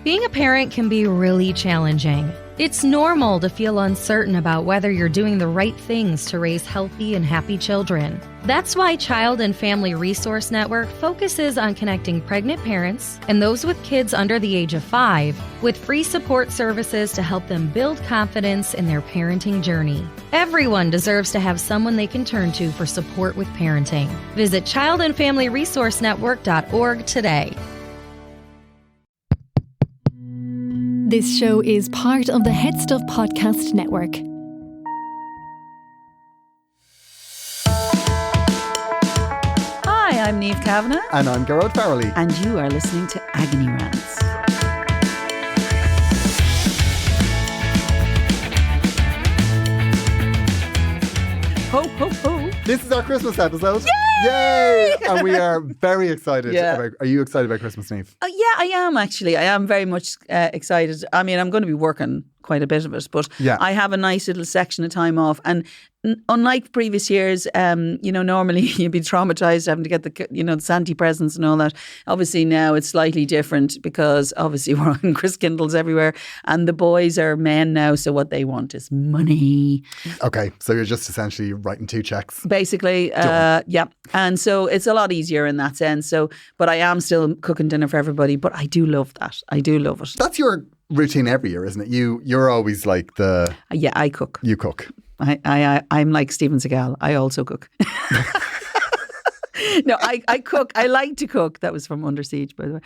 Being a parent can be really challenging. It's normal to feel uncertain about whether you're doing the right things to raise healthy and happy children. That's why Child and Family Resource Network focuses on connecting pregnant parents and those with kids under the age of 5 with free support services to help them build confidence in their parenting journey. Everyone deserves to have someone they can turn to for support with parenting. Visit childandfamilyresourcenetwork.org today. This show is part of the Head Stuff Podcast Network. Hi, I'm Niamh Kavanagh. And I'm Gearóid Farrelly. And you are listening to Agony Rants. Ho, ho, ho. This is our Christmas episode. Yay! Yay! And we are very excited. Are you excited about Christmas, Niamh? Yeah, I am actually. I am very much excited. I mean, I'm going to be working quite a bit of it, but I have a nice little section of time off. And unlike previous years, normally you'd be traumatized having to get the Santa presents and all that. Obviously now it's slightly different because obviously we're on Chris Kindles everywhere and the boys are men now. So what they want is money. Okay. So you're just essentially writing 2 checks. Basically, yeah. And so it's a lot easier in that sense. So, but I am still cooking dinner for everybody, but I do love that. I do love it. That's your routine every year, isn't it? You're always like the... Yeah, I cook. You cook. I'm like Steven Seagal. I also cook. No, I cook. I like to cook. That was from Under Siege, by the way.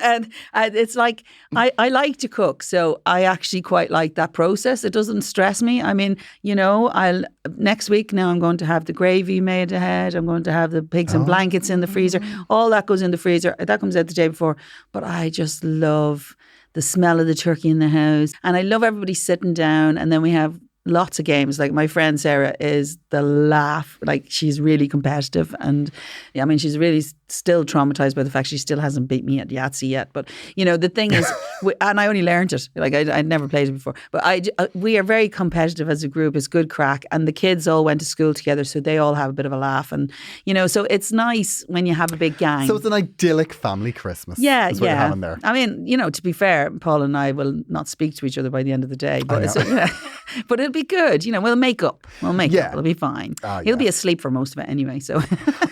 And it's like, I like to cook. So I actually quite like that process. It doesn't stress me. I mean, next week now I'm going to have the gravy made ahead. I'm going to have the pigs and blankets in the freezer. All that goes in the freezer. That comes out the day before. But I just love the smell of the turkey in the house. And I love everybody sitting down, and then we have lots of games. Like my friend Sarah is the laugh. Like she's really competitive, and I mean she's really still traumatized by the fact she still hasn't beat me at Yahtzee yet. But the thing is, and I only learned it. Like I'd never played it before. But we are very competitive as a group. It's good crack, and the kids all went to school together, so they all have a bit of a laugh. And so it's nice when you have a big gang. So it's an idyllic family Christmas. Yeah, is what you're having there. I mean, to be fair, Paul and I will not speak to each other by the end of the day. But but it'll be good. We'll make up. We'll make up. It'll be fine. He'll be asleep for most of it anyway. So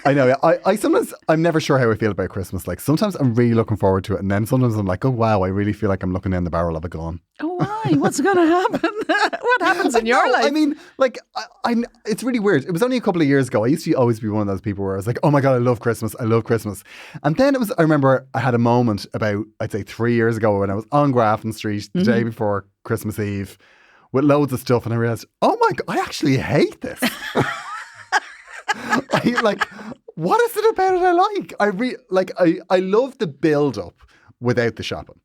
I know. I sometimes, I'm never sure how I feel about Christmas. Like sometimes I'm really looking forward to it, and then sometimes I'm like, oh wow, I really feel like I'm looking down the barrel of a gun. Oh, why? What's going to happen? What happens in your life? I mean, like, it's really weird. It was only a couple of years ago. I used to always be one of those people where I was like, oh my God, I love Christmas. I love Christmas. And then I remember I had a moment about, I'd say 3 years ago when I was on Grafton Street the day before Christmas Eve with loads of stuff, and I realised, oh my God, I actually hate this. What is it about it I like? I love the build-up without the shopping.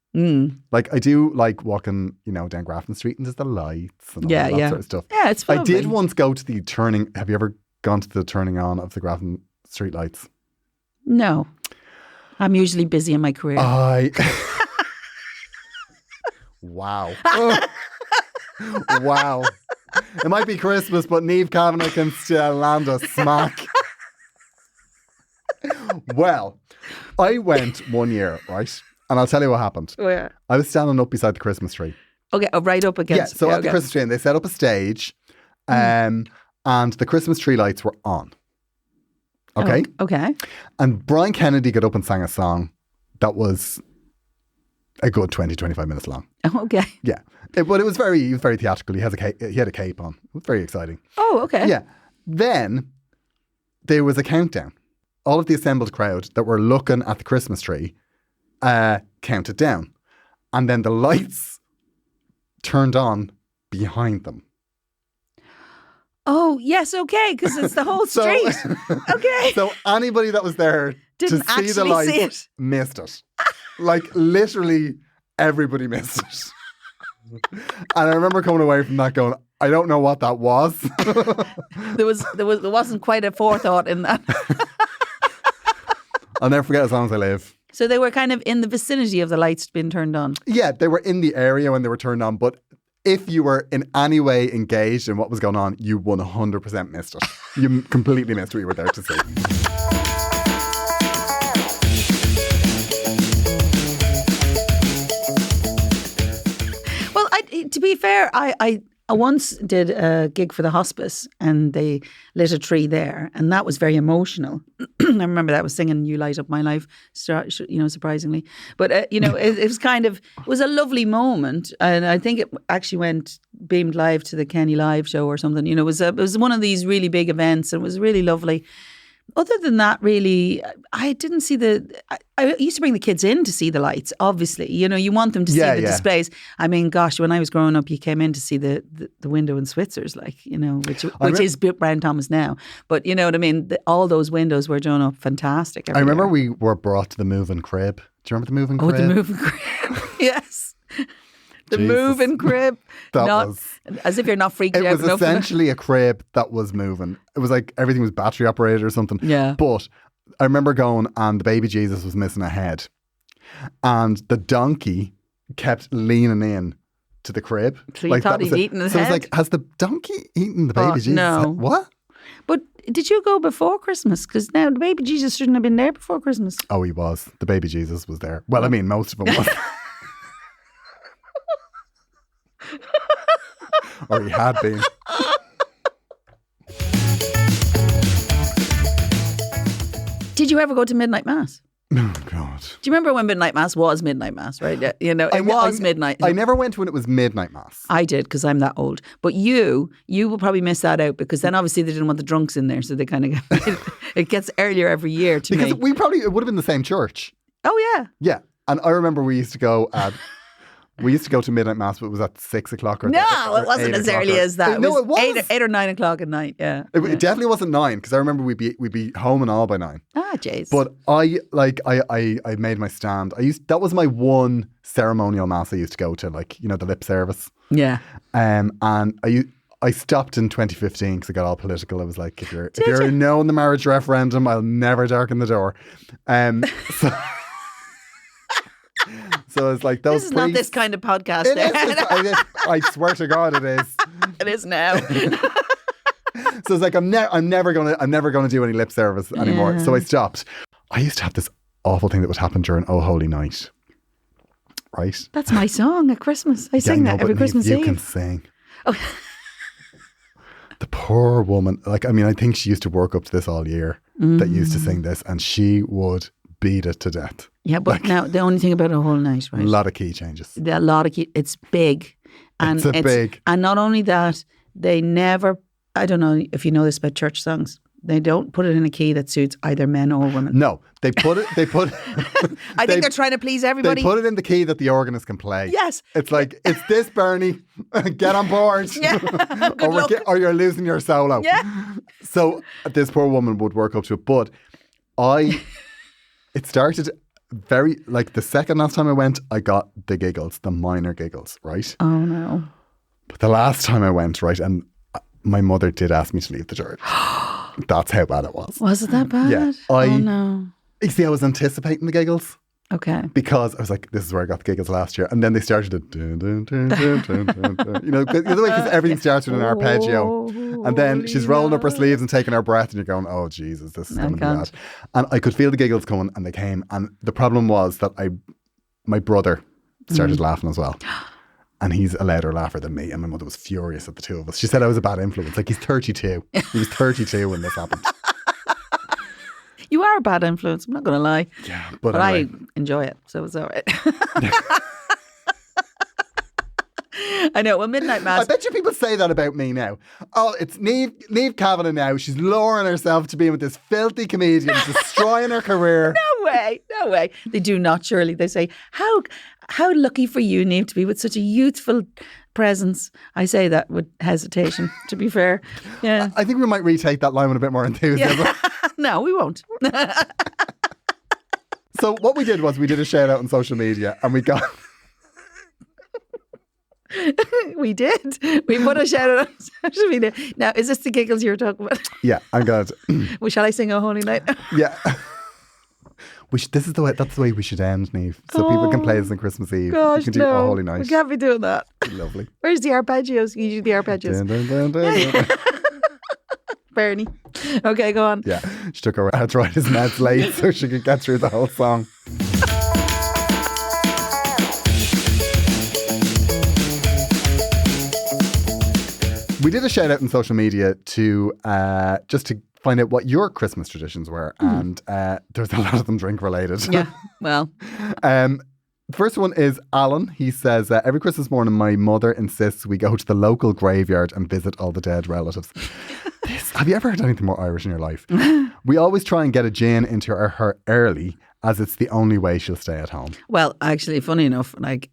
Like I do like walking, down Grafton Street and there's the lights and all that sort of stuff. Yeah, it's lovely. I did once go to the turning. Have you ever gone to the turning on of the Grafton Street lights? No. I'm usually busy in my career. Wow. Wow. It might be Christmas, but Niamh Kavanagh can still land a smack. Well, I went one year, right? And I'll tell you what happened. Where? I was standing up beside the Christmas tree. Okay, right up against. Yeah, so at the Christmas tree, and they set up a stage, and the Christmas tree lights were on. Okay? Okay. And Brian Kennedy got up and sang a song that was a good 20, 25 minutes long. Okay. Yeah. But he was very theatrical. He had a cape on. It was very exciting. Oh, okay. Yeah. Then there was a countdown. All of the assembled crowd that were looking at the Christmas tree counted down. And then the lights turned on behind them. Oh, yes, okay, because it's the whole street. Okay. So anybody that was there didn't to see the lights missed it. Like literally everybody missed it. And I remember coming away from that going, I don't know what that was. There wasn't quite a forethought in that. I'll never forget as long as I live. So they were kind of in the vicinity of the lights being turned on. Yeah, they were in the area when they were turned on, but if you were in any way engaged in what was going on, you 100% missed it. You completely missed what you were there to see. to be fair, I once did a gig for the hospice and they lit a tree there, and that was very emotional. I remember that, was singing "You Light Up My Life," surprisingly. But it was it was a lovely moment, and I think it actually went beamed live to the Kenny Live show or something. It was one of these really big events, and it was really lovely. Other than that, really, I didn't see I used to bring the kids in to see the lights, obviously. You want them to see the displays. I mean, gosh, when I was growing up, you came in to see the window in Switzer's, which is Brown Thomas now. But you know what I mean? All those windows were done up fantastic. I remember we were brought to the moving crib. Do you remember the moving crib? Oh, the moving crib. Yes. The moving crib. As if you're not freaked out. It was essentially a crib that was moving. It was like everything was battery operated or something. Yeah. But I remember going, and the baby Jesus was missing a head. And the donkey kept leaning in to the crib. So you thought he'd eaten his head? So I was like, has the donkey eaten the baby Jesus? No. What? But did you go before Christmas? Because now the baby Jesus shouldn't have been there before Christmas. Oh, he was. The baby Jesus was there. Well, I mean, most of them was. Or he had been. Did you ever go to midnight mass? Oh, God. Do you remember when midnight mass was midnight mass, right? It was midnight. I never went when it was midnight mass. I did, because I'm that old. But you will probably miss that out, because then obviously they didn't want the drunks in there, so they kind of it gets earlier every year to because me. it would have been the same church. Oh, yeah. Yeah. And I remember we used to go to midnight mass, but it was at 6 o'clock. It wasn't as early as that. No, it was 8 or 9 o'clock at night. Yeah, it definitely wasn't 9, because I remember we'd be home and all by 9. Ah, jeez. But I made my stand. That was my one ceremonial mass I used to go to, the lip service. Yeah. And I stopped in 2015 because I got all political. I was like, if you're a no in the marriage referendum, I'll never darken the door. So it's like those. This is not this kind of podcast. It is. I swear to God, it is. It is now. So it's like I'm never gonna do any lip service anymore. Yeah. So I stopped. I used to have this awful thing that would happen during Oh Holy Night. Right. That's my song at Christmas. I sing that every Christmas Eve. You can sing. Oh. The poor woman. I think she used to work up to this all year. That used to sing this, and she would beat it to death. Yeah, but now the only thing about A Whole Night, right? A lot of key changes. It's big. And it's big. And not only that, they never, I don't know if you know this about church songs, they don't put it in a key that suits either men or women. No, they put I think they're trying to please everybody. They put it in the key that the organist can play. Yes. It's like, it's this, Bernie. Get on board. Yeah. Good luck. Or you're losing your solo. Yeah. So this poor woman would work up to it. But it started the second last time I went, I got the giggles, the minor giggles, right? Oh, no. But the last time I went, right, and my mother did ask me to leave the church. That's how bad it was. Was it that bad? Yeah. Oh, no. You see, I was anticipating the giggles. Okay. Because I was like, this is where I got the giggles last year. And then they started to dun, dun, dun, dun, dun, dun, dun. Because everything starts with an arpeggio. And then she's rolling up her sleeves and taking her breath, and you're going, oh, Jesus, this is going to be bad. And I could feel the giggles coming, and they came. And the problem was that my brother started laughing as well. And he's a louder laugher than me. And my mother was furious at the two of us. She said I was a bad influence. He's 32. He was 32 when this happened. You are a bad influence, I'm not going to lie. Yeah, but anyway. I enjoy it, so it's all right. I know, well, midnight mass. I bet you people say that about me now. Oh, it's Niamh Kavanagh now. She's lowering herself to being with this filthy comedian, destroying her career. No way. They do not, surely. They say, how lucky for you, Niamh, to be with such a youthful presence. I say that with hesitation, to be fair. Yeah. I think we might retake that line with a bit more enthusiasm. Yeah. No, we won't. So what we did was we did a shout out on social media, and we got... We did. We put a shout out on social media. Now, is this the giggles you were talking about? Yeah, I'm glad. Well, shall I sing O Holy Night? Yeah. That's the way we should end, Niamh. So people can play this on Christmas Eve. Gosh, you can do A Holy Night. We can't be doing that. Lovely. Where's the arpeggios? You do the arpeggios. Dun, dun, dun, dun, dun. Bernie. Okay, go on. Yeah. She took her arthritis meds late so she could get through the whole song. We did a shout out on social media to just to find out what your Christmas traditions were, and there's a lot of them drink related. Yeah, well. First one is Alan. He says, every Christmas morning my mother insists we go to the local graveyard and visit all the dead relatives. Have you ever heard anything more Irish in your life? We always try and get a gin into her early, as it's the only way she'll stay at home. Well, actually, funny enough, like,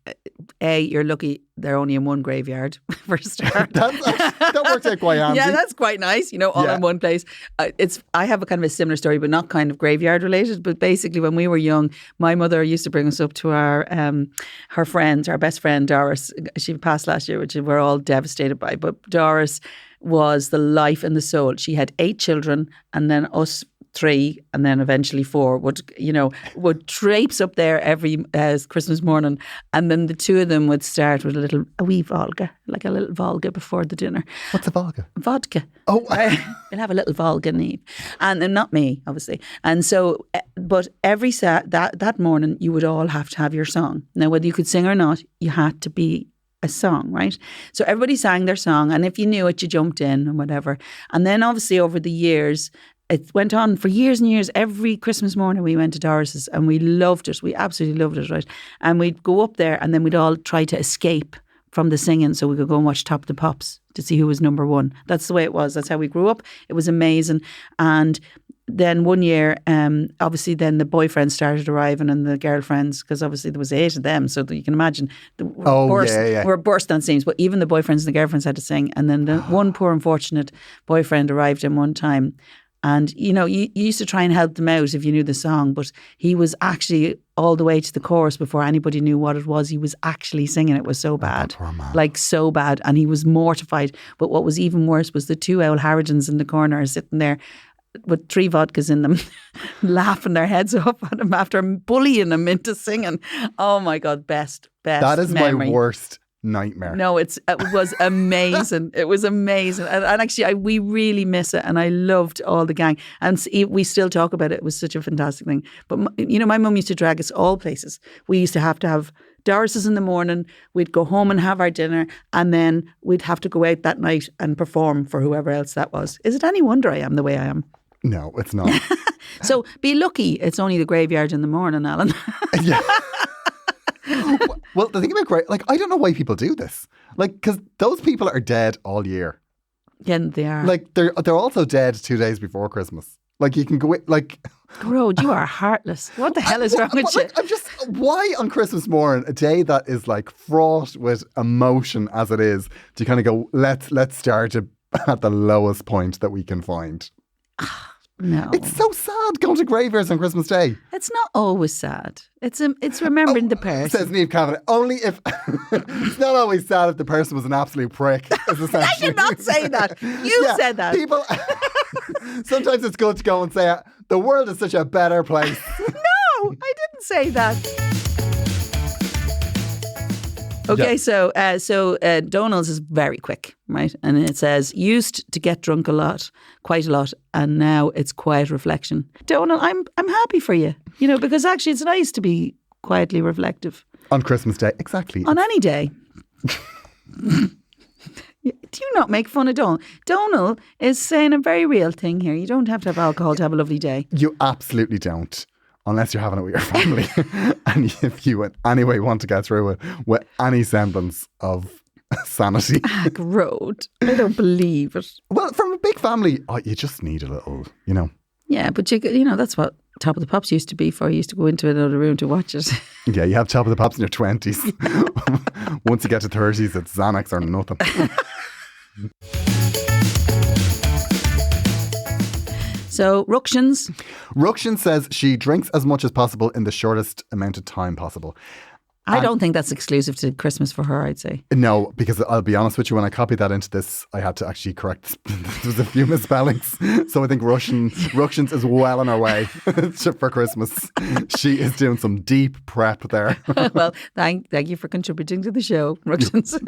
you're lucky they're only in one graveyard for a start. That works out quite handy. Yeah, that's quite nice, all in one place. I have a kind of a similar story, but not kind of graveyard related. But basically, when we were young, my mother used to bring us up to her friend, our best friend, Doris. She passed last year, which we all devastated by. But Doris was the life and the soul. She had 8 children, and then us 3, and then eventually 4 would traipse up there every Christmas morning, and then the 2 of them would start with a wee Volga, like a little Volga before the dinner. What's a Volga? Vodka. Oh, we'll have a little Volga, Niamh, and then not me, obviously. And so, but every that morning, you would all have to have your song. Now, whether you could sing or not, you had to be a song, right? So everybody sang their song, and if you knew it, you jumped in and whatever. And then, obviously, over the years, it went on for years and years. Every Christmas morning we went to Doris's and we loved it. We absolutely loved it, right? And we'd go up there and then we'd all try to escape from the singing so we could go and watch Top of the Pops to see who was number 1. That's the way it was. That's how we grew up. It was amazing. And then one year, obviously then the boyfriends started arriving and the girlfriends, because obviously there was 8 of them. So that you can imagine we're bursting on seams. But even the boyfriends and the girlfriends had to sing. And then the one poor unfortunate boyfriend arrived in one time. And, you used to try and help them out if you knew the song, but he was actually all the way to the chorus before anybody knew what it was. He was actually singing. It was so bad, like so bad. And he was mortified. But what was even worse was the 2 old Harridans in the corner sitting there with 3 vodkas in them, laughing their heads off at him after bullying him into singing. Oh my God, best That is memory. My worst nightmare. No, it was amazing. It was amazing. And actually, we really miss it. And I loved all the gang. And we still talk about it. It was such a fantastic thing. But, my mum used to drag us all places. We used to have Doris's in the morning. We'd go home and have our dinner. And then we'd have to go out that night and perform for whoever else that was. Is it any wonder I am the way I am? No, it's not. So be lucky it's only the graveyard in the morning, Alan. Yeah. Well, the thing about I don't know why people do this. Because those people are dead all year. Yeah, they are. They're also dead 2 days before Christmas. You can go Gearóid, you are heartless. What the hell is wrong with you? I'm just, why on Christmas morning, a day that is fraught with emotion as it is, do you kind of go, let's start at the lowest point that we can find? No. It's so sad going to graveyards on Christmas Day. It's not always sad. It's remembering the person. Says Niamh Kavanagh. Only if it's not always sad if the person was an absolute prick. I did not say that. You said that. People sometimes it's good to go and say the world is such a better place. No, I didn't say that. Okay, so Donald's is very quick, right? And it says, used to get drunk quite a lot, and now it's quiet reflection. Donald, I'm happy for you, because actually it's nice to be quietly reflective. On Christmas Day, exactly. On any day. Do you not make fun of Donald? Donald is saying a very real thing here. You don't have to have alcohol to have a lovely day. You absolutely don't. Unless you're having it with your family. And if you in any way want to get through it with any semblance of sanity. Road. I don't believe it. Well, from a big family, you just need a little, Yeah, but that's what Top of the Pops used to be for. You used to go into another room to watch it. Yeah, you have Top of the Pops in your 20s. Once you get to 30s, it's Xanax or nothing. So, Ructions. Ruction says she drinks as much as possible in the shortest amount of time possible. I don't think that's exclusive to Christmas for her, I'd say. No, because I'll be honest with you, when I copied that into this, I had to actually correct. There was a few misspellings. So I think Ructions is well on her way for Christmas. She is doing some deep prep there. Well, thank you for contributing to the show, Ructions.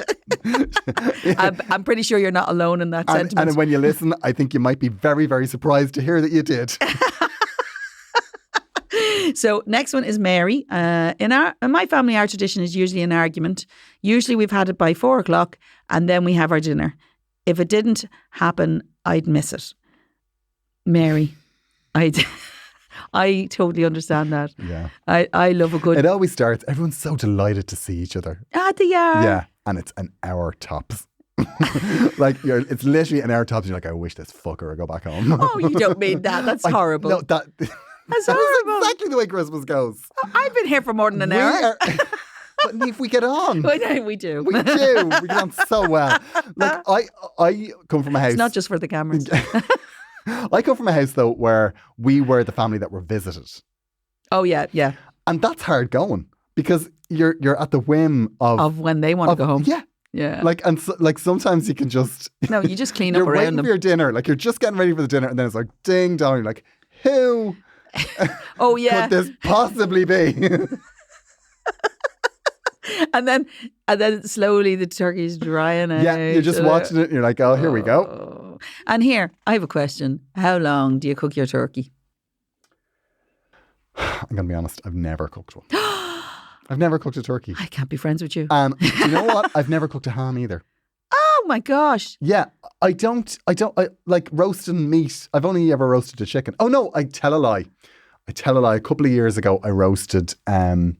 I'm pretty sure you're not alone in that sentiment. And when you listen, I think you might be very, very surprised to hear that you did. So next one is Mary. In my family, our tradition is usually an argument. Usually we've had it by 4:00 and then we have our dinner. if it didn't happen, I'd miss it. Mary, I totally understand that. Yeah. I love a good... It always starts, everyone's so delighted to see each other. They are. Yeah. And it's an hour tops. Like, it's literally an hour tops. You're like, I wish this fucker would go back home. Oh, you don't mean that. That's horrible. No, that's horrible. exactly the way Christmas goes. I've been here for more than an hour. But Niamh, we get on. We do. We do. We get on so well. Like, I come from a house. It's not just for the cameras. I come from a house, though, where we were the family that were visited. Oh, yeah, yeah. And that's hard going because you're at the whim of when they want to go home. Yeah. Yeah. Like, and so, like sometimes you can just... No, you just clean up you're around waiting them. for your dinner. Like, you're just getting ready for the dinner and then it's like, ding dong. You're like, who oh, yeah. could this possibly be? And then slowly the turkey's drying out. Yeah, you're just watching it and you're like, oh, here we go. And here, I have a question. How long do you cook your turkey? I'm going to be honest, I've never cooked one. I've never cooked a turkey. I can't be friends with you. Do you know what? I've never cooked a ham either. Oh my gosh. Yeah, I like roasting meat. I've only ever roasted a chicken. Oh no, I tell a lie. A couple of years ago, I roasted, I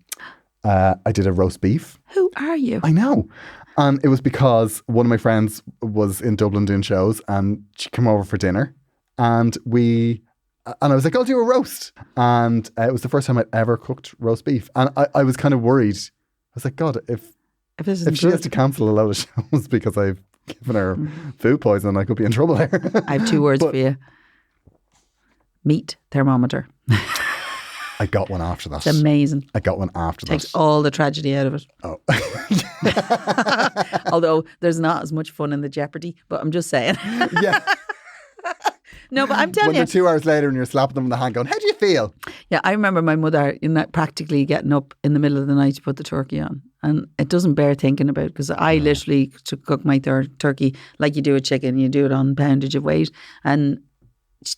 did a roast beef. Who are you? I know. And it was because one of my friends was in Dublin doing shows and she came over for dinner and I was like, I'll do a roast. And it was the first time I'd ever cooked roast beef. And I was kind of worried. I was like, God, if she has to cancel a load of shows because I've given her food poisoning, I could be in trouble here. I have two words for you. Meat thermometer. I got one after that. It's amazing. I got one after that. Takes all the tragedy out of it. Oh. Although there's not as much fun in the jeopardy, but I'm just saying. Yeah. No, but I'm telling when you. they're 2 hours later and you're slapping them in the hand going, how do you feel? Yeah, I remember my mother practically getting up in the middle of the night to put the turkey on. And it doesn't bear thinking about because I literally to cook my turkey like you do a chicken. You do it on poundage of weight. And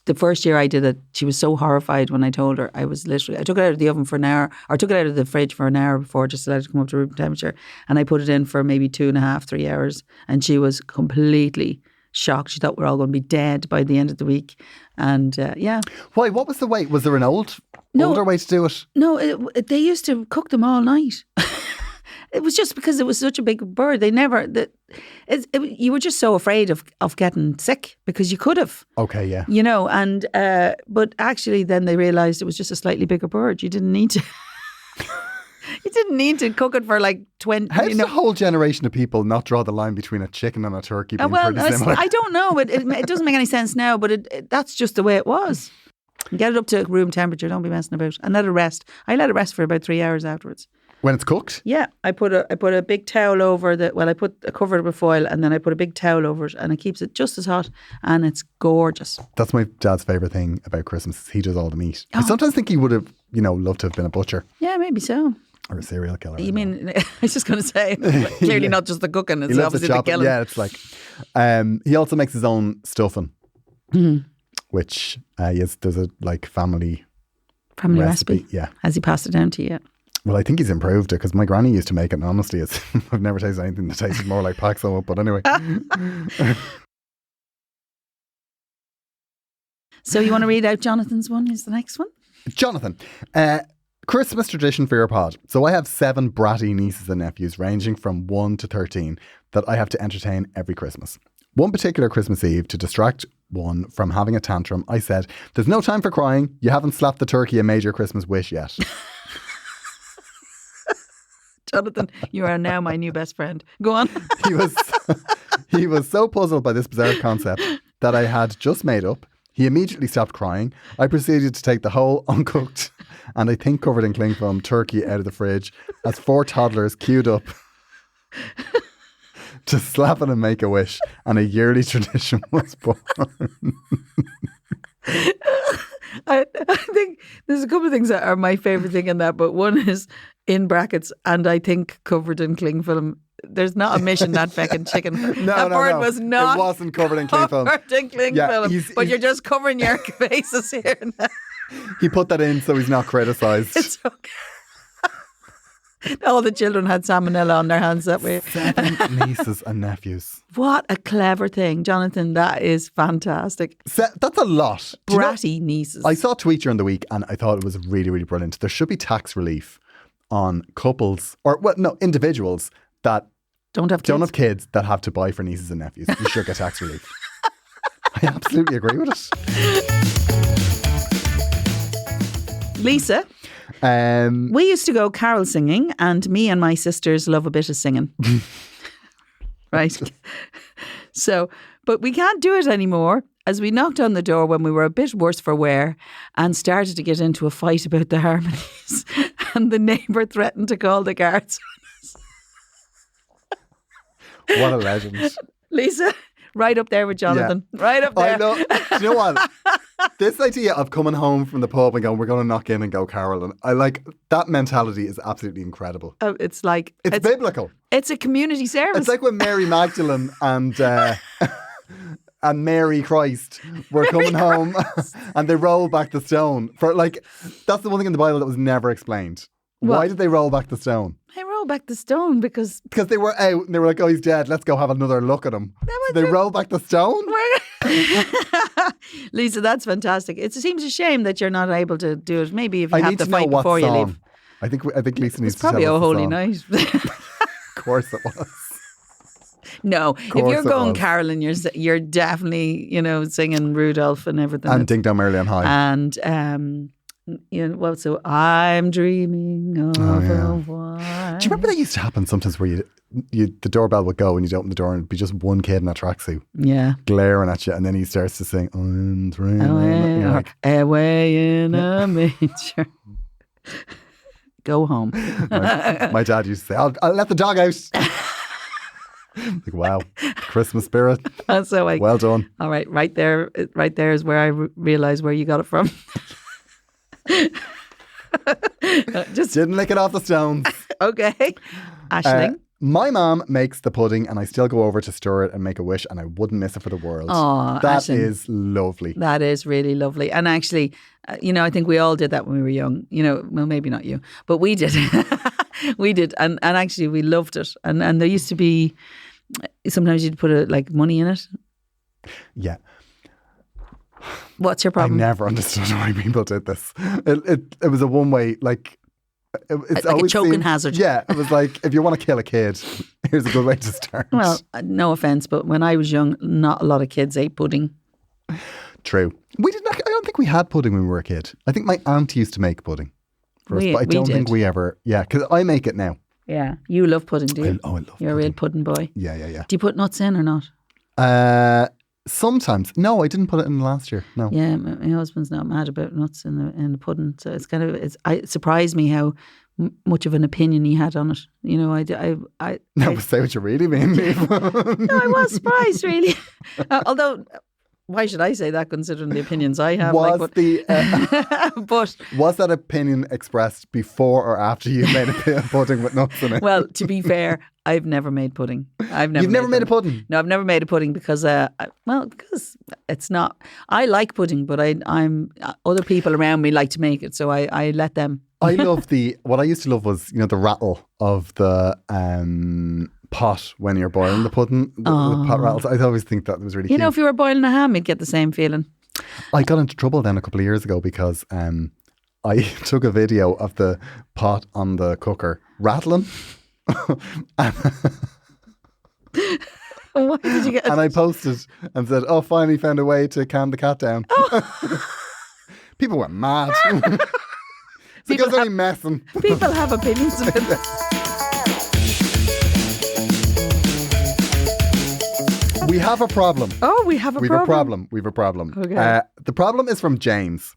the first year I did it, she was so horrified when I told her. I took it out of the oven for an hour, or took it out of the fridge for an hour before just to let it come up to room temperature. And I put it in for maybe 2.5, 3 hours. And she was completely shocked. She thought we were all going to be dead by the end of the week. And yeah. Why? What was the way? Was there an older way to do it? No, they used to cook them all night. It was just because it was such a big bird. They never... you were just so afraid of getting sick because you could have. Okay, yeah. You know, and... but actually then they realised it was just a slightly bigger bird. You didn't need to... You didn't need to cook it for like 20... How does a whole generation of people not draw the line between a chicken and a turkey being well, pretty similar? I don't know. It doesn't make any sense now, but that's just the way it was. Get it up to room temperature. Don't be messing about. And let it rest. I let it rest for about 3 hours afterwards. When it's cooked? Yeah. I put a big towel over I put a cover it with foil and then I put a big towel over it and it keeps it just as hot and it's gorgeous. That's my dad's favourite thing about Christmas. He does all the meat. I sometimes think he would have, loved to have been a butcher. Yeah, maybe so. Or a serial killer. You mean, I was just going to say, clearly not just the cooking, it's obviously the killing. Yeah, it's like, he also makes his own stuffing, which there's a family recipe. Yeah. Has he passed it down to you yet? Well, I think he's improved it because my granny used to make it and honestly, I've never tasted anything that tasted more like Paxo up, but anyway. So you want to read out Jonathan's one? Here's the next one. Jonathan, Christmas tradition for your pod. So I have 7 bratty nieces and nephews ranging from 1 to 13 that I have to entertain every Christmas. One particular Christmas Eve, to distract one from having a tantrum, I said, "There's no time for crying. You haven't slapped the turkey a major Christmas wish yet." Jonathan, you are now my new best friend. Go on. He was so puzzled by this bizarre concept that I had just made up. He immediately stopped crying. I proceeded to take the whole uncooked and I think covered in cling film turkey out of the fridge as 4 toddlers queued up to slap it and make a wish, and a yearly tradition was born. I think there's a couple of things that are my favourite thing in that, but one is in brackets, and I think covered in cling film. There's not a mission that feckin' chicken. That bird was not. It wasn't covered in cling film. Covered in cling film. But you're just covering your faces here now. He put that in so he's not criticised. It's okay. All the children had salmonella on their hands that way. 7 nieces and nephews. What a clever thing, Jonathan. That is fantastic. That's a lot. Do you know- Bratty nieces. I saw a tweet during the week and I thought it was really, really brilliant. There should be tax relief on couples individuals that don't have kids that have to buy for nieces and nephews. You should get tax relief. I absolutely agree with it. Lisa, we used to go carol singing, and me and my sisters love a bit of singing. Right? So, but we can't do it anymore, as we knocked on the door when we were a bit worse for wear and started to get into a fight about the harmonies, and the neighbour threatened to call the guards. What a legend. Lisa, right up there with Jonathan. Yeah. Right up there. I know. Do you know what? This idea of coming home from the pub and going, we're going to knock in and go caroling. I like that mentality is absolutely incredible. Oh, it's like... It's biblical. It's a community service. It's like when Mary Magdalene and Mary Christ were coming home and they rolled back the stone. That's the one thing in the Bible that was never explained. What? Why did they roll back the stone? They rolled back the stone because they were out and they were like, oh, he's dead. Let's go have another look at him. So they rolled back the stone? Lisa, that's fantastic. It seems a shame that you're not able to do it. Maybe if you have to fight before you leave. I think Lisa needs to tell us. It's probably a holy night. Of course it was. No, if you're going caroling, you're definitely, singing Rudolph and everything. And Ding Dong Merrily on High. And so I'm dreaming of a while. Do you remember that used to happen sometimes where the doorbell would go and you'd open the door and it'd be just one kid in a tracksuit, glaring at you, and then he starts to sing I'm dreaming away in a manger. Go home. My dad used to say, I'll let the dog out. Like, wow, Christmas spirit. So well done. All right, right there is where I realised where you got it from. Just didn't lick it off the stones. Okay. Aisling. My mom makes the pudding and I still go over to stir it and make a wish, and I wouldn't miss it for the world. Oh, that is lovely. That is really lovely. And actually, I think we all did that when we were young. Well, maybe not you, but we did. We did. And actually we loved it. And there used to be, sometimes you'd put money in it. Yeah. What's your problem? I never understood why people did this. It was a one-way, it's like a choking hazard. Yeah, it was like, if you want to kill a kid, here's a good way to start. Well, no offence, but when I was young, not a lot of kids ate pudding. True. We didn't. I don't think we had pudding when we were a kid. I think my aunt used to make pudding for us, but I don't think we ever. Yeah, because I make it now. Yeah, you love pudding, do you? I love. You're pudding. a real pudding boy. Yeah. Do you put nuts in or not? Sometimes. No, I didn't put it in last year. No. Yeah, my husband's not mad about nuts in the pudding, so it's kind of it surprised me how much of an opinion he had on it. No, say what you really mean. No, I was surprised really. Although, why should I say that considering the opinions I have? But was that opinion expressed before or after you made a pudding with nuts in it? Well, to be fair, I've never made pudding. You've never made a pudding? No, I've never made a pudding because it's not. I like pudding, but I'm other people around me like to make it, so I let them. I love what I used to love was the rattle of the pot when you're boiling the pudding. The pot rattles. I always think that was really cute. If you were boiling a ham, you'd get the same feeling. I got into trouble then a couple of years ago because I took a video of the pot on the cooker rattling. Why did you get? And I posted and said, "Oh, finally found a way to calm the cat down." People went mad. Because they're messing. People have opinions about this. We have a problem. Oh, we have a problem. We have a problem. Okay. The problem is from James.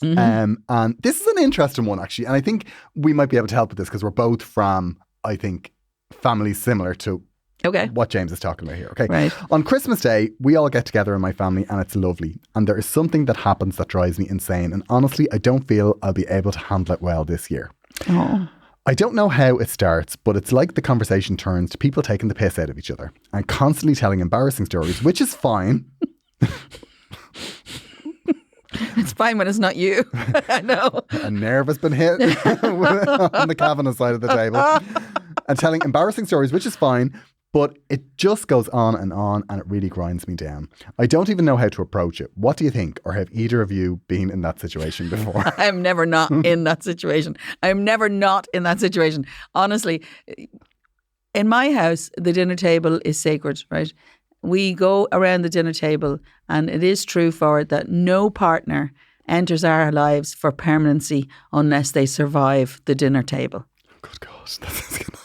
Mm-hmm. And this is an interesting one, actually. And I think we might be able to help with this because we're both from, I think, families similar to what James is talking about here. Okay. Right. On Christmas Day, we all get together in my family and it's lovely. And there is something that happens that drives me insane. And honestly, I don't feel I'll be able to handle it well this year. Oh. I don't know how it starts, but it's like the conversation turns to people taking the piss out of each other and constantly telling embarrassing stories, which is fine. It's fine when it's not you. I know. A nerve has been hit on the Kavanagh side of the table. And telling embarrassing stories, which is fine, but it just goes on, and it really grinds me down. I don't even know how to approach it. What do you think? Or have either of you been in that situation before? I'm never not in that situation. I'm never not in that situation. Honestly, in my house, the dinner table is sacred, right? We go around the dinner table, and it is true for it that no partner enters our lives for permanency unless they survive the dinner table. Good gosh, that's a nightmare.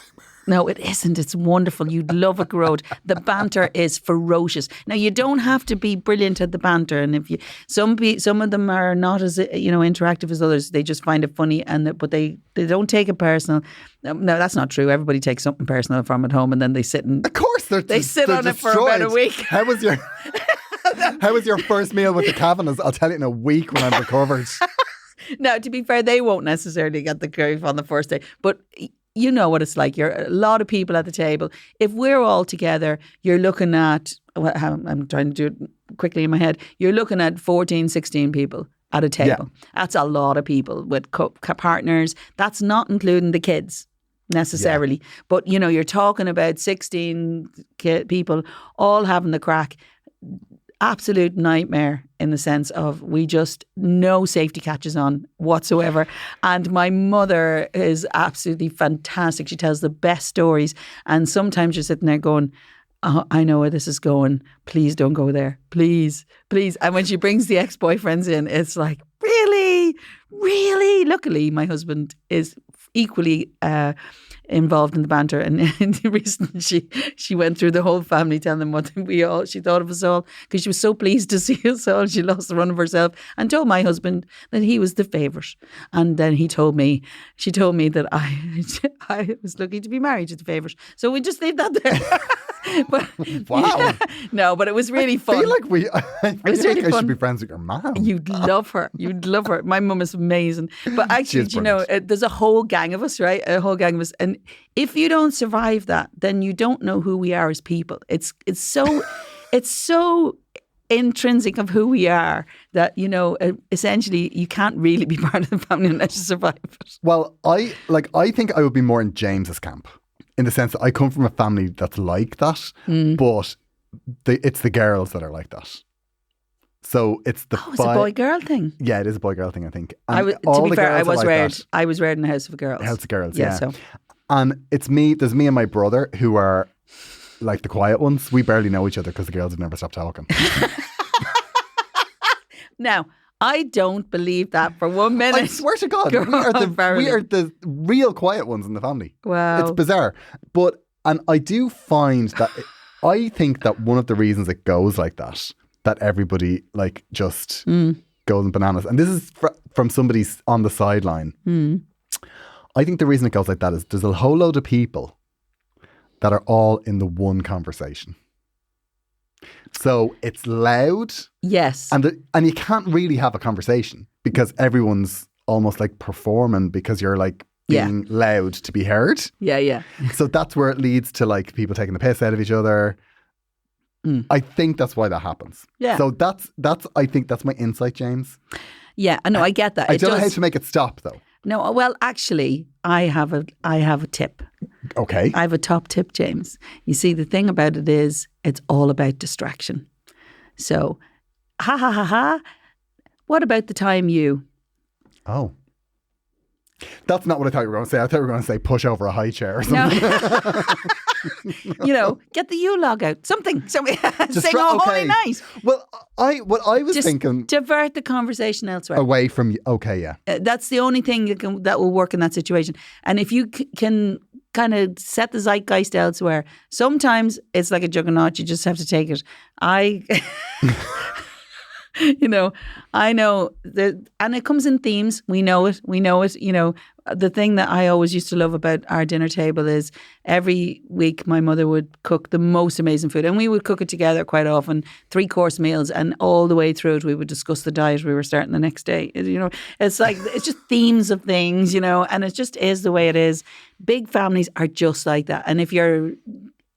No, it isn't. It's wonderful. You'd love it, Gearóid. The banter is ferocious. Now, you don't have to be brilliant at the banter, and if you some of them are not as interactive as others. They just find it funny, but they don't take it personal. No, that's not true. Everybody takes something personal from at home, and then they sit and of course they sit on destroyed. it for about a week. How was your first meal with the Kavanaghs? I'll tell you in a week when I'm recovered. Now, to be fair, they won't necessarily get the grief on the first day, but you know what it's like. You're a lot of people at the table. If we're all together, you're looking at, I'm trying to do it quickly in my head, you're looking at 14, 16 people at a table. Yeah. That's a lot of people with partners. That's not including the kids necessarily. Yeah. But, you're talking about 16 people all having the crack. Absolute nightmare in the sense of we just no safety catches on whatsoever. And my mother is absolutely fantastic. She tells the best stories. And sometimes you're sitting there going, oh, I know where this is going. Please don't go there. Please, please. And when she brings the ex-boyfriends in, it's like, really? Really? Luckily, my husband is equally involved in the banter, and recently she went through the whole family telling them what she thought of us all, because she was so pleased to see us all. She lost the run of herself and told my husband that he was the favourite, and then she told me that I was lucky to be married to the favourite. So we just leave that there. But, wow. Yeah, no, but it was really fun. I feel like I should be friends with your mum. You'd love her. My mum is amazing. But actually, there's a whole gang of us, right? A whole gang of us. And if you don't survive that, then you don't know who we are as people. It's so intrinsic of who we are that, essentially you can't really be part of the family unless you survive it. Well, I think I would be more in James's camp. In the sense that I come from a family that's like that, but it's the girls that are like that. So it's the it's a boy-girl thing. Yeah, it is a boy-girl thing, I think. To be fair, I was reared in a house of girls. House of girls, yeah. So. And there's me and my brother who are like the quiet ones. We barely know each other because the girls have never stopped talking. Now, I don't believe that for 1 minute. I swear to God, we are the real quiet ones in the family. Wow. It's bizarre. And I do find that, I think that one of the reasons it goes like that everybody just goes bananas. And this is from somebody on the sideline. I think the reason it goes like that is there's a whole load of people that are all in the one conversation. So it's loud. Yes. And you can't really have a conversation because everyone's almost like performing because you're like being loud to be heard. Yeah, yeah. So that's where it leads to like people taking the piss out of each other. I think that's why that happens. Yeah. So I think that's my insight, James. Yeah, I know, I get that. I don't know how to make it stop though. No, well, actually, I have a tip. Okay. I have a top tip, James. You see, the thing about it is, it's all about distraction. So, ha ha ha ha. What about the time you? Oh. That's not what I thought you were going to say. I thought you were going to say push over a high chair or something. No. Get the U-log out. Something. Sing a holy night. Well, what I was thinking. Divert the conversation elsewhere. Away from you. Okay, yeah. That's the only thing that will work in that situation. And if you can kind of set the zeitgeist elsewhere, sometimes it's like a juggernaut. You just have to take it. I know that, and it comes in themes. We know it. The thing that I always used to love about our dinner table is every week my mother would cook the most amazing food, and we would cook it together quite often, 3-course meals, and all the way through it we would discuss the diet we were starting the next day. It's like, it's just themes of things, and it just is the way it is. Big families are just like that. And if you're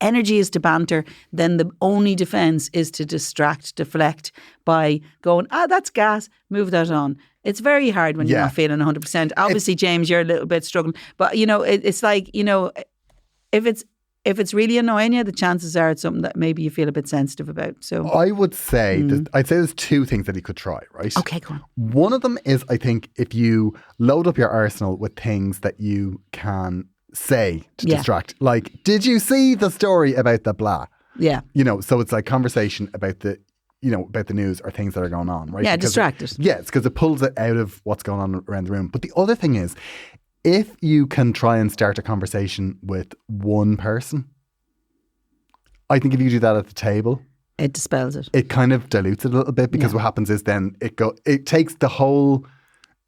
energy is to banter, then the only defense is to deflect by going, that's gas, move that on. It's very hard when you're not feeling 100%. Obviously, James, you're a little bit struggling. But, it's like, if it's really annoying you, the chances are it's something that maybe you feel a bit sensitive about. So I would say, I'd say there's two things that he could try, right? Okay, go on. One of them is, I think, if you load up your arsenal with things that you can say to distract. Like, did you see the story about the blah? Yeah. So it's like conversation about the news or things that are going on, right? Yeah, distracted. Yeah, it's because it pulls it out of what's going on around the room. But the other thing is, if you can try and start a conversation with one person, I think if you do that at the table, it dispels it. It kind of dilutes it a little bit, because what happens is then it takes the whole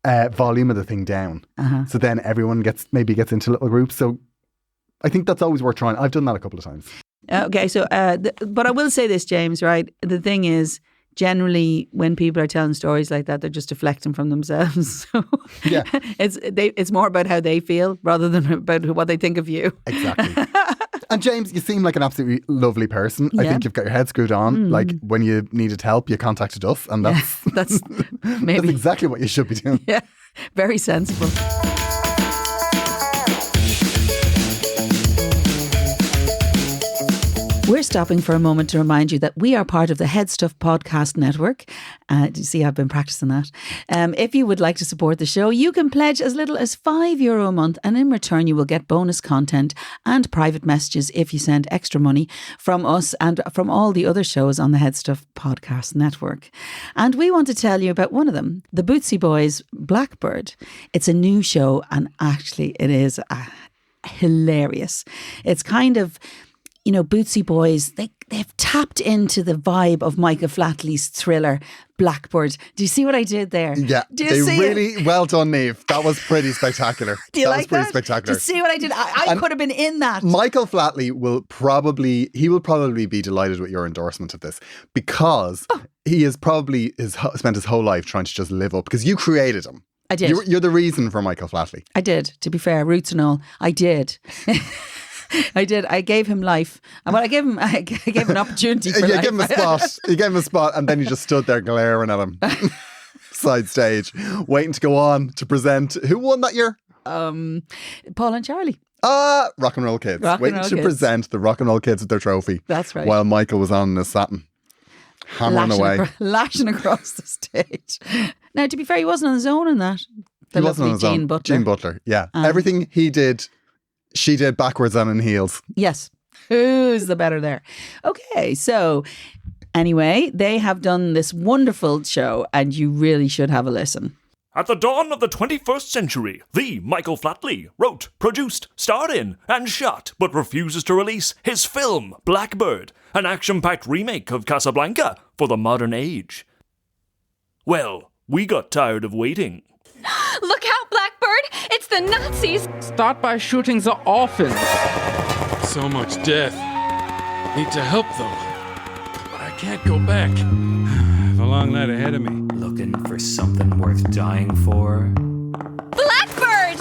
volume of the thing down. So then everyone gets into little groups. So I think that's always worth trying. I've done that a couple of times. Okay, so but I will say this, James, right? The thing is, generally, when people are telling stories like that, they're just deflecting from themselves. So yeah, it's more about how they feel rather than about what they think of you. Exactly. And James, you seem like an absolutely lovely person. I think you've got your head screwed on. Like, when you needed help, you contacted us, and that's maybe that's exactly what you should be doing. Yeah, very sensible. We're stopping for a moment to remind you that we are part of the Head Stuff Podcast Network. You see, I've been practicing that. If you would like to support the show, you can pledge as little as €5 a month, and in return you will get bonus content and private messages if you send extra money from us and from all the other shows on the Head Stuff Podcast Network. And we want to tell you about one of them, the Bootsy Boys Blackbird. It's a new show, and actually it is hilarious. It's kind of... Bootsy Boys, they've tapped into the vibe of Michael Flatley's thriller, Blackbird. Do you see what I did there? Yeah, well done, Niamh. That was pretty spectacular. Do you like that? Was pretty spectacular. Do you see what I did? I could have been in that. Michael Flatley will probably be delighted with your endorsement of this, because he has probably spent his whole life trying to just live up, because you created him. I did. You're the reason for Michael Flatley. I did, to be fair, roots and all. I did. I did. I gave him life. Well, I gave him an opportunity for life. You gave him a spot. You gave him a spot, and then you just stood there glaring at him. Side stage, waiting to go on to present. Who won that year? Paul and Charlie. Rock and Roll Kids. Waiting to present the Rock and Roll Kids with their trophy. That's right. While Michael was on his satin, hammering away. Lashing across the stage. Now, to be fair, he wasn't on his own in that. He wasn't on his own. Jean Butler, yeah. Everything he did... She did backwards and in heels. Yes. Who's the better there? Okay, so anyway, they have done this wonderful show, and you really should have a listen. At the dawn of the 21st century, the Michael Flatley wrote, produced, starred in, and shot, but refuses to release his film, Blackbird, an action-packed remake of Casablanca for the modern age. Well, we got tired of waiting. Look out, Blackbird! It's the Nazis! Start by shooting the orphans. So much death. Need to help them. But I can't go back. I have a long night ahead of me. Looking for something worth dying for? Blackbird!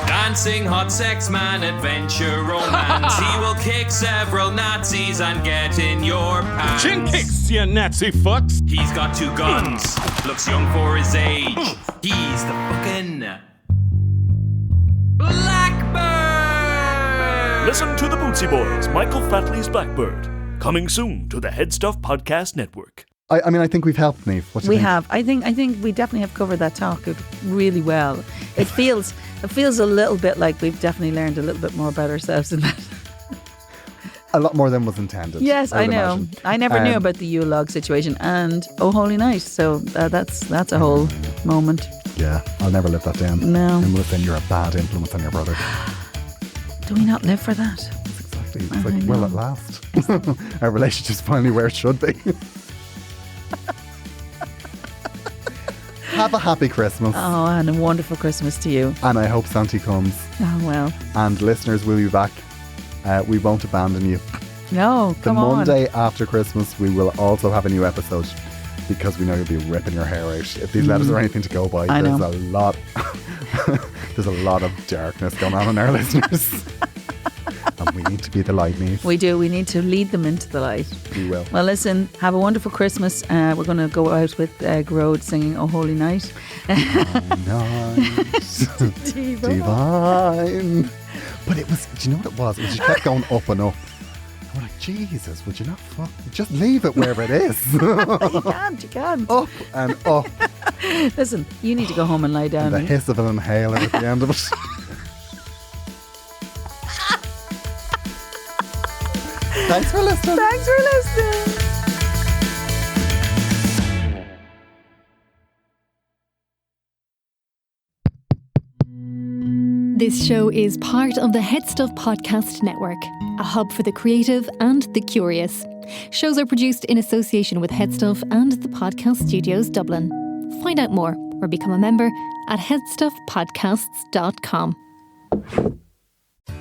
Dancing, hot sex, man, adventure, romance. He will kick several Nazis and get in your pants. Chin kicks, you Nazi fucks! He's got 2 guns, looks young for his age. He's the fucking Blackbird! Listen to the Bootsy Boys, Michael Flatley's Blackbird. Coming soon to the Head Stuff Podcast Network. I mean, I think we've helped, Niamh. What do you think? We have. I think we definitely have covered that topic really well. It feels a little bit like we've definitely learned a little bit more about ourselves in that. A lot more than was intended. Yes, I know. Imagine. I never knew about the Yule log situation and Oh Holy Night. So that's a whole moment. Yeah, I'll never live that down. No. And listen, you're a bad influence on your brother. Do we not live for that? Exactly. It's like, well, at last. Our relationship's finally where it should be. Have a happy Christmas. Oh, and a wonderful Christmas to you. And I hope Santi comes. Oh, well. And listeners, we'll be back. We won't abandon you. No, come on. The Monday after Christmas, we will also have a new episode, because we know you'll be ripping your hair out. If these letters are anything to go by, there's a lot of darkness going on in our listeners. And And we need to be the light, Niamh. We do. We need to lead them into the light. We will. Well, listen, have a wonderful Christmas. We're going to go out with Gearóid singing "Oh Holy Night." Nice. Divine. But it was, do you know what it was? It was just kept going up and up. I'm like, Jesus, would you not just leave it where it is? You can't. Up and up. Listen, you need to go home and lie down. And the hiss of an inhaler at the end of it. Thanks for listening. This show is part of the Head Stuff Podcast Network, a hub for the creative and the curious. Shows are produced in association with Head Stuff and the Podcast Studios Dublin. Find out more or become a member at headstuffpodcasts.com.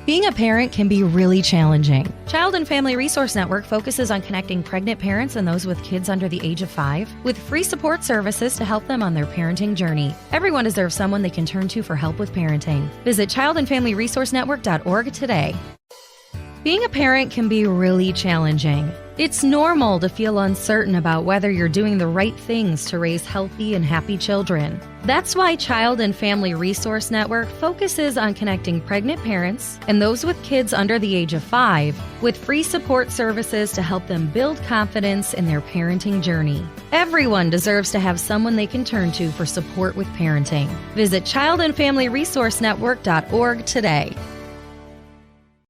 Being a parent can be really challenging. Child and Family Resource Network focuses on connecting pregnant parents and those with kids under the age of 5 with free support services to help them on their parenting journey. Everyone deserves someone they can turn to for help with parenting. Visit childandfamilyresourcenetwork.org today. Being a parent can be really challenging. It's normal to feel uncertain about whether you're doing the right things to raise healthy and happy children. That's why Child and Family Resource Network focuses on connecting pregnant parents and those with kids under the age of 5 with free support services to help them build confidence in their parenting journey. Everyone deserves to have someone they can turn to for support with parenting. Visit childandfamilyresourcenetwork.org today.